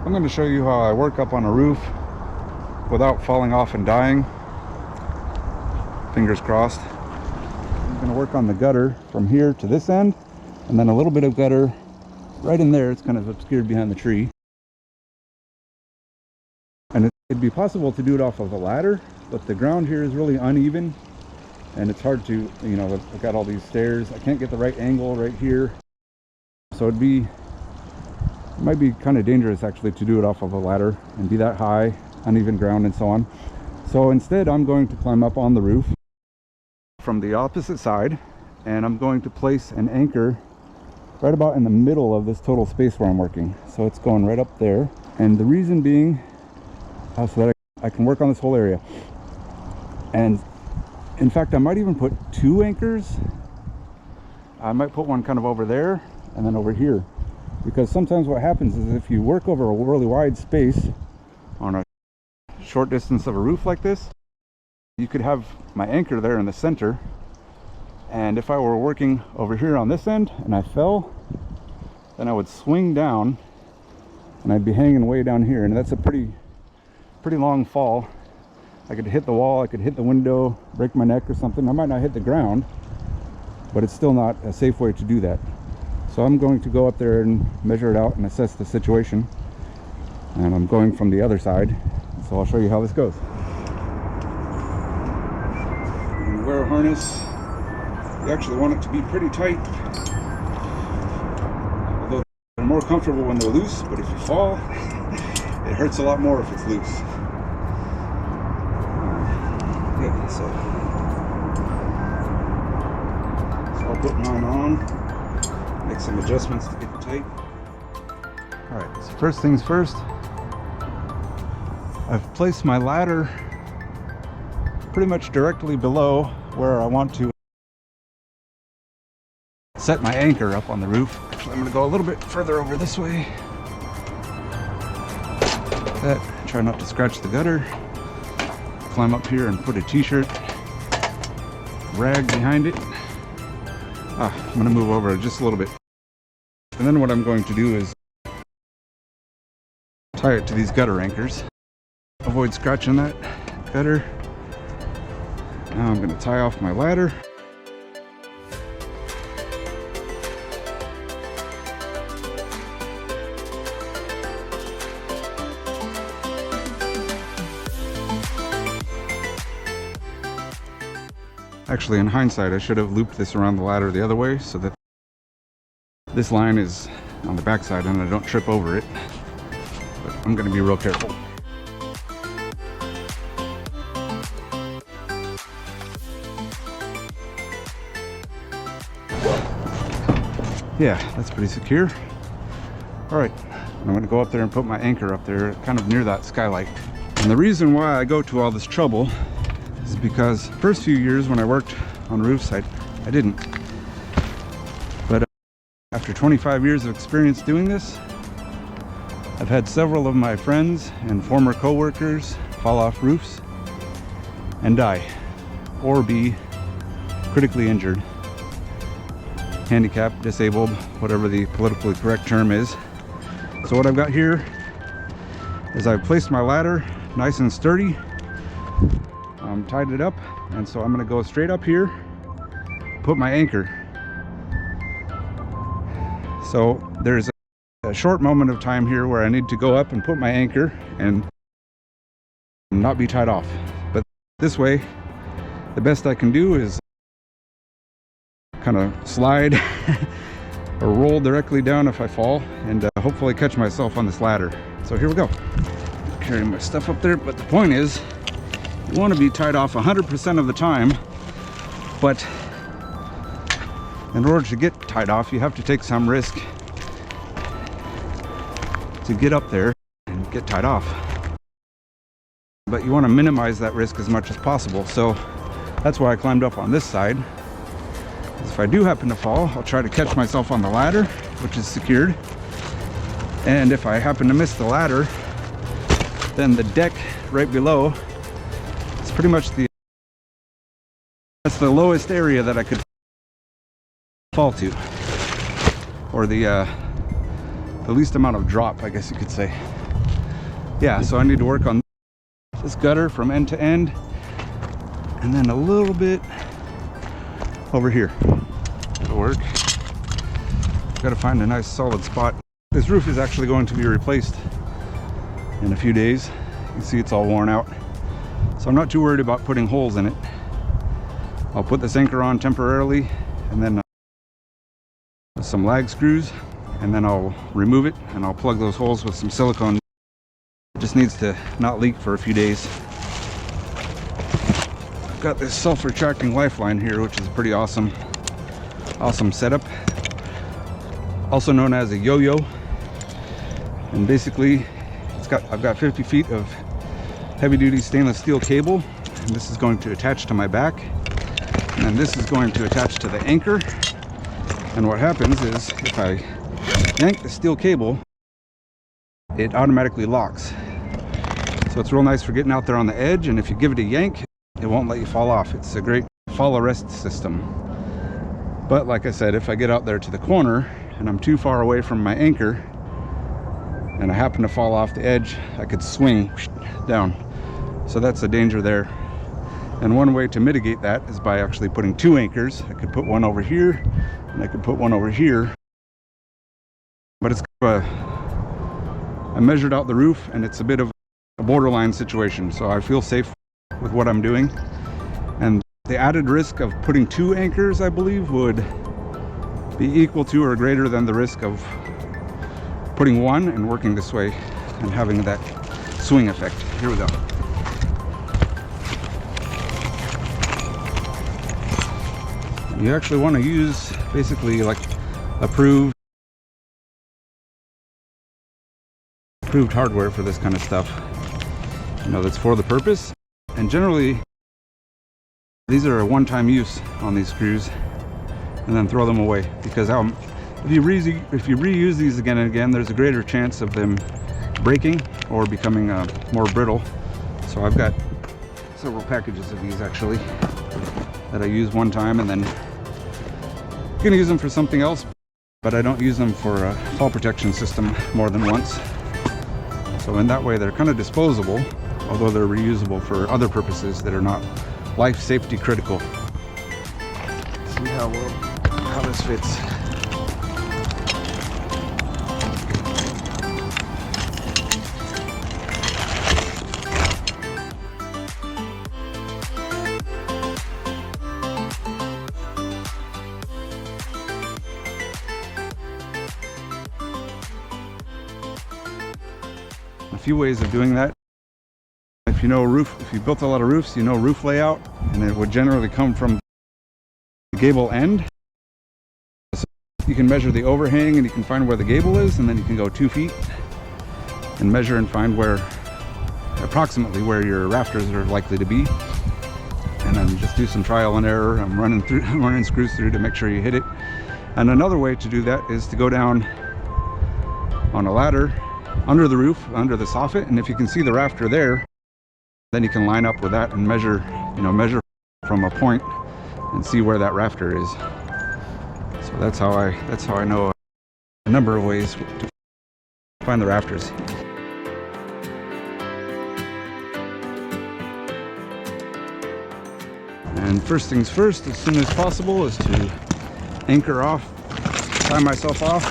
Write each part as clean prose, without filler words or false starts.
I'm going to show you how I work up on a roof without falling off and dying. Fingers crossed. I'm going to work on the gutter from here to this end, and then a little bit of gutter right in there. It's kind of obscured behind the tree. And it'd be possible to do it off of a ladder, but the ground here is really uneven, and it's hard to, you know, I've got all these stairs. I can't get the right angle right here. So it might be kind of dangerous actually to do it off of a ladder and be that high, uneven ground and so on. So instead I'm going to climb up on the roof from the opposite side, and I'm going to place an anchor right about in the middle of this total space where I'm working. So it's going right up there, and the reason being so that I can work on this whole area. And in fact, I might even put two anchors. I might put one kind of over there and then over here, because sometimes what happens is if you work over a really wide space on a short distance of a roof like this, you could have my anchor there in the center, and if I were working over here on this end and I fell, then I would swing down and I'd be hanging way down here, and that's a pretty long fall. I could hit the wall, I could hit the window, break my neck or something. I might not hit the ground, but it's still not a safe way to do that. So I'm going to go up there and measure it out and assess the situation. And I'm going from the other side, so I'll show you how this goes. When you wear a harness, you actually want it to be pretty tight. Although they're more comfortable when they're loose, but if you fall, it hurts a lot more if it's loose. Yeah, so I'll put mine on, make some adjustments to get it tight. Alright, so first things first, I've placed my ladder pretty much directly below where I want to set my anchor up on the roof. Actually, I'm going to go a little bit further over this way. Try not to scratch the gutter. Climb up here and put a t-shirt rag behind it. I'm going to move over just a little bit, and then what I'm going to do is tie it to these gutter anchors. Avoid scratching that gutter. Now I'm going to tie off my ladder. Actually, in hindsight, I should have looped this around the ladder the other way so that this line is on the back side and I don't trip over it. But I'm going to be real careful. Yeah, that's pretty secure. Alright, I'm going to go up there and put my anchor up there, kind of near that skylight. And the reason why I go to all this trouble is because first few years when I worked on roofs, I didn't. But after 25 years of experience doing this, I've had several of my friends and former co-workers fall off roofs and die, or be critically injured, handicapped, disabled, whatever the politically correct term is. So what I've got here is I've placed my ladder nice and sturdy. Tied it up, and so I'm going to go straight up here, put my anchor. So there's a short moment of time here where I need to go up and put my anchor and not be tied off. But this way, the best I can do is kind of slide or roll directly down if I fall, and hopefully catch myself on this ladder. So here we go. Carrying my stuff up there, but the point is, you want to be tied off 100% of the time, but in order to get tied off, you have to take some risk to get up there and get tied off. But you want to minimize that risk as much as possible, so that's why I climbed up on this side. If I do happen to fall, I'll try to catch myself on the ladder, which is secured, and if I happen to miss the ladder, then the deck right below, pretty much that's the lowest area that I could fall to, or the least amount of drop, I guess you could say. yeah, so I need to work on this gutter from end to end, and then a little bit over here. That'll work. Got to find a nice solid spot. This roof is actually going to be replaced in a few days. You can see it's all worn out, so I'm not too worried about putting holes in it. I'll put this anchor on temporarily, and then some lag screws, and then I'll remove it and I'll plug those holes with some silicone. It just needs to not leak for a few days. I've got this self-retracting lifeline here, which is a pretty awesome setup, also known as a yo-yo. And basically I've got 50 feet of heavy-duty stainless steel cable, and this is going to attach to my back, and then this is going to attach to the anchor. And what happens is, if I yank the steel cable, it automatically locks. So it's real nice for getting out there on the edge, and if you give it a yank, it won't let you fall off. It's a great fall arrest system. But like I said, if I get out there to the corner and I'm too far away from my anchor and I happen to fall off the edge, I could swing down. So that's the danger there. And one way to mitigate that is by actually putting two anchors. I could put one over here and I could put one over here. But it's I measured out the roof, and it's a bit of a borderline situation, so I feel safe with what I'm doing. And the added risk of putting two anchors, I believe, would be equal to or greater than the risk of putting one and working this way and having that swing effect. Here we go. You actually want to use basically like approved hardware for this kind of stuff, you know, that's for the purpose. And generally these are a one-time use on these screws, and then throw them away, because if you reuse these again and again, there's a greater chance of them breaking or becoming more brittle. So I've got several packages of these actually that I use one time, and then I'm gonna use them for something else, but I don't use them for a fall protection system more than once. So in that way they're kind of disposable, although they're reusable for other purposes that are not life safety critical. Let's see how this fits. A few ways of doing that. If you built a lot of roofs, you know roof layout, and it would generally come from the gable end. So you can measure the overhang and you can find where the gable is, and then you can go 2 feet and measure and find approximately where your rafters are likely to be, and then just do some trial and error. I'm running screws through to make sure you hit it. And another way to do that is to go down on a ladder under the roof, under the soffit, and if you can see the rafter there, then you can line up with that and measure from a point and see where that rafter is. So that's how I know a number of ways to find the rafters. And first things first, as soon as possible, is to anchor off, tie myself off.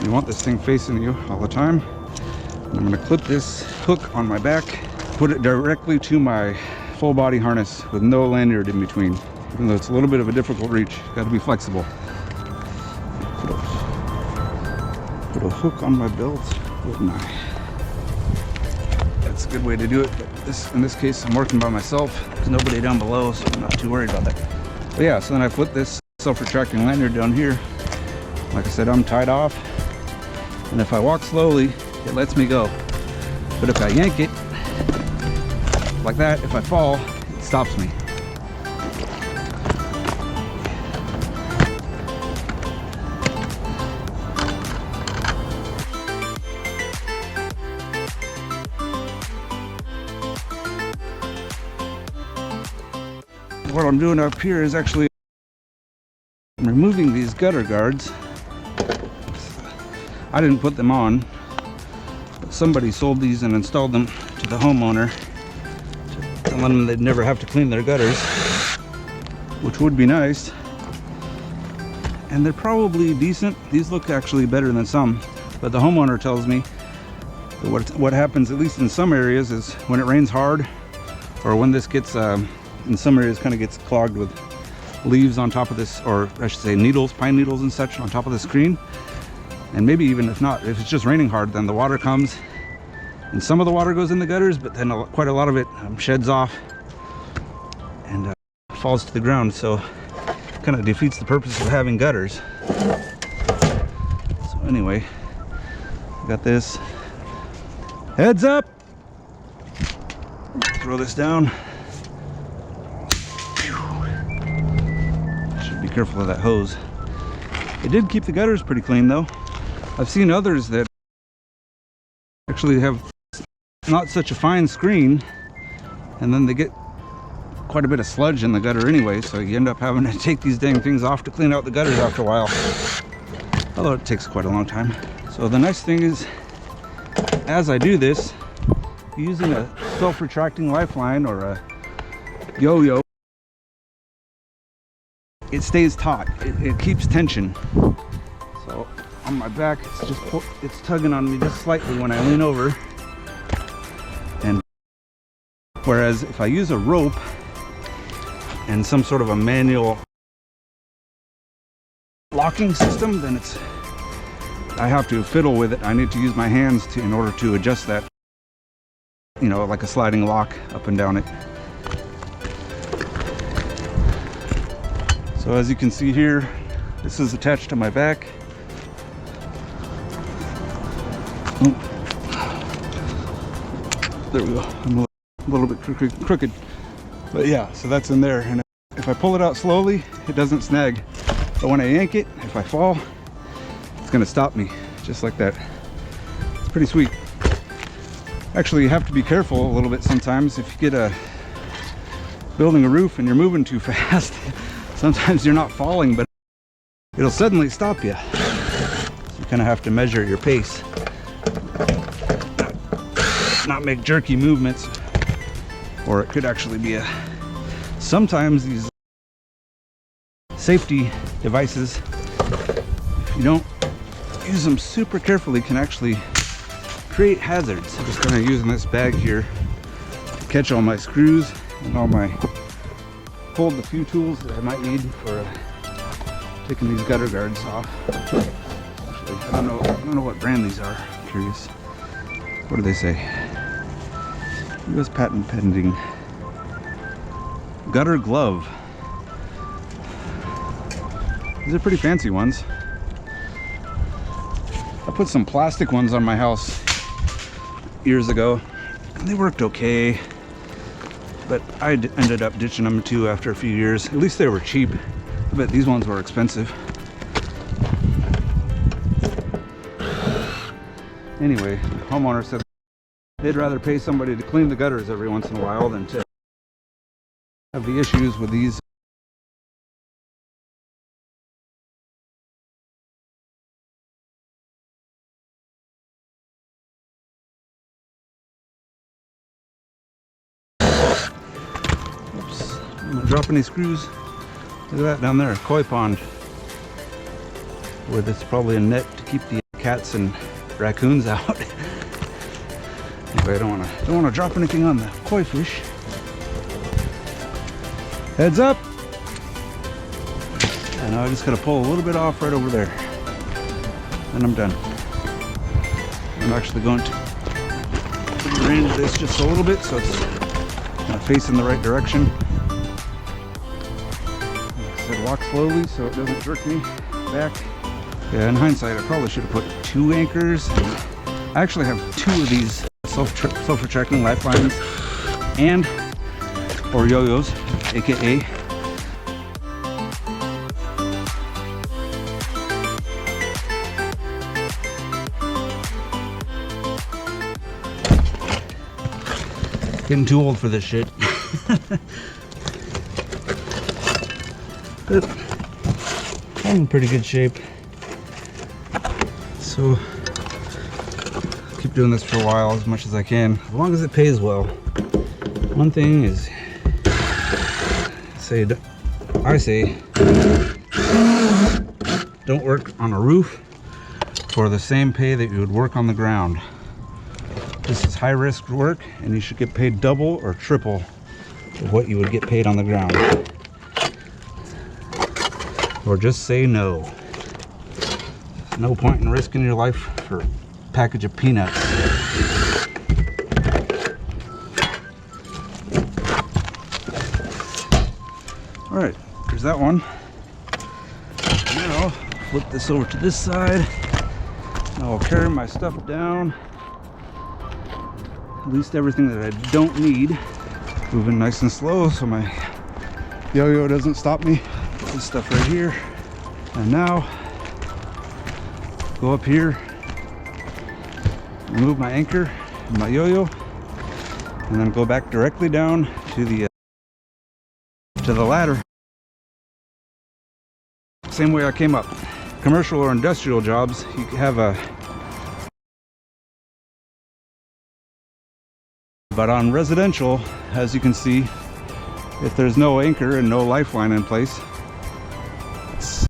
You want this thing facing you all the time. And I'm going to clip this hook on my back, put it directly to my full body harness with no lanyard in between. Even though it's a little bit of a difficult reach, got to be flexible. Put a hook on my belt, wouldn't I? That's a good way to do it, but in this case I'm working by myself. There's nobody down below, so I'm not too worried about that. But yeah, so then I put this self-retracting lanyard down here. Like I said, I'm tied off, and if I walk slowly, it lets me go. But if I yank it like that, if I fall, it stops me. What I'm doing up here is actually I'm removing these gutter guards. I didn't put them on, Somebody sold these and installed them to the homeowner, telling them they'd never have to clean their gutters, which would be nice. And they're probably decent. These look actually better than some, but the homeowner tells me that what happens, at least in some areas, is when it rains hard, or when this gets in some areas kind of gets clogged with leaves on top of this, or I should say needles, pine needles and such on top of the screen. And maybe even if it's just raining hard, then the water comes, and some of the water goes in the gutters, but then quite a lot of it sheds off and falls to the ground. So kind of defeats the purpose of having gutters. So anyway, got this. Heads up! Throw this down. Should be careful of that hose. It did keep the gutters pretty clean though. I've seen others that actually have not such a fine screen, and then they get quite a bit of sludge in the gutter anyway, so you end up having to take these dang things off to clean out the gutters after a while, although it takes quite a long time. So the nice thing is, as I do this, using a self-retracting lifeline or a yo-yo, it stays taut. It keeps tension. So on my back, it's tugging on me just slightly when I lean over. And whereas if I use a rope and some sort of a manual locking system, then I have to fiddle with it. I need to use my hands in order to adjust that, you know, like a sliding lock up and down it. So as you can see here, this is attached to my back. Oh. There we go. I'm a little bit crooked. But yeah, so that's in there. And if I pull it out slowly, it doesn't snag. But when I yank it, if I fall, it's gonna stop me, just like that. It's pretty sweet. Actually, you have to be careful a little bit sometimes. If you get building a roof and you're moving too fast, sometimes you're not falling, but it'll suddenly stop you. So you kind of have to measure your pace. Not make jerky movements, or it could actually be sometimes these safety devices, if you don't use them super carefully, can actually create hazards. I'm just kind of using this bag here to catch all my screws and hold the few tools that I might need for taking these gutter guards off. Actually, I don't know what brand these are. I'm curious. What do they say? U.S. patent pending. Gutter glove. These are pretty fancy ones. I put some plastic ones on my house years ago, and they worked okay, but I ended up ditching them too after a few years. At least they were cheap, but these ones were expensive. Anyway, the homeowner said they'd rather pay somebody to clean the gutters every once in a while than to have the issues with these. Oops, I'm gonna drop any screws. Look at that down there, a koi pond. Where there's probably a net to keep the cats and raccoons out. Anyway, I don't want to drop anything on the koi fish. Heads up! And I just gotta pull a little bit off right over there, and I'm done. I'm actually going to rearrange this just a little bit so it's facing the right direction. Like I said, walk slowly so it doesn't jerk me back. Yeah, in hindsight, I probably should have put 2 anchors. I actually have 2 of these self-retracting lifelines or yo-yos, aka getting too old for this shit. But I'm in pretty good shape. So keep doing this for a while as much as I can, as long as it pays well. One thing is, I say, don't work on a roof for the same pay that you would work on the ground. This is high risk work, and you should get paid double or triple of what you would get paid on the ground. Or just say no. There's no point in risking your life for a package of peanuts. All right, there's that one. Now, flip this over to this side. I'll carry my stuff down. At least everything that I don't need. Moving nice and slow so my yo-yo doesn't stop me. Put this stuff right here. And now, go up here, remove my anchor and my yo-yo, and then go back directly down to the ladder. Same way I came up. Commercial or industrial jobs, you have a, but on residential, as you can see, if there's no anchor and no lifeline in place, it's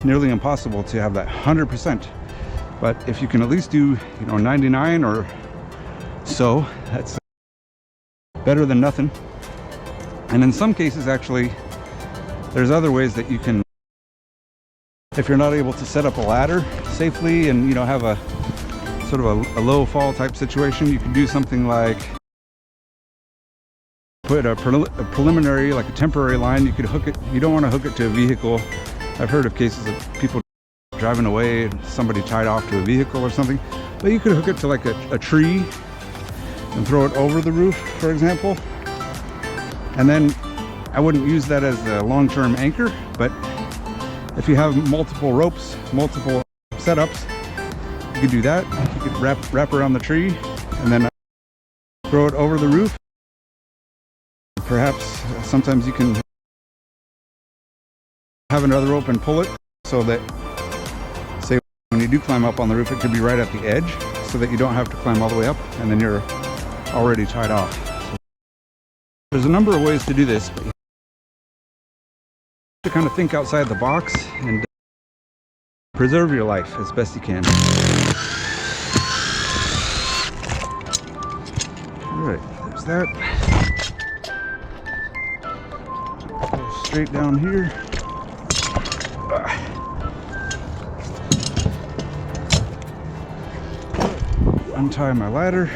nearly impossible to have that 100%. But if you can at least do, 99 or so, that's better than nothing. And in some cases, actually, there's other ways that you can, if you're not able to set up a ladder safely and have a sort of a low fall type situation, you can do something like put a preliminary, like a temporary line. You could hook it, you don't want to hook it to a vehicle. I've heard of cases of people driving away and somebody tied off to a vehicle or something, but you could hook it to like a tree and throw it over the roof, for example. And then I wouldn't use that as a long-term anchor, but if you have multiple ropes, multiple setups, you could do that. You could wrap around the tree and then throw it over the roof. Perhaps sometimes you can have another rope and pull it so that, say, when you do climb up on the roof, it could be right at the edge so that you don't have to climb all the way up and then you're already tied off. So there's a number of ways to do this, but to kind of think outside the box and preserve your life as best you can. All right, there's that. Go straight down here. Untie my ladder.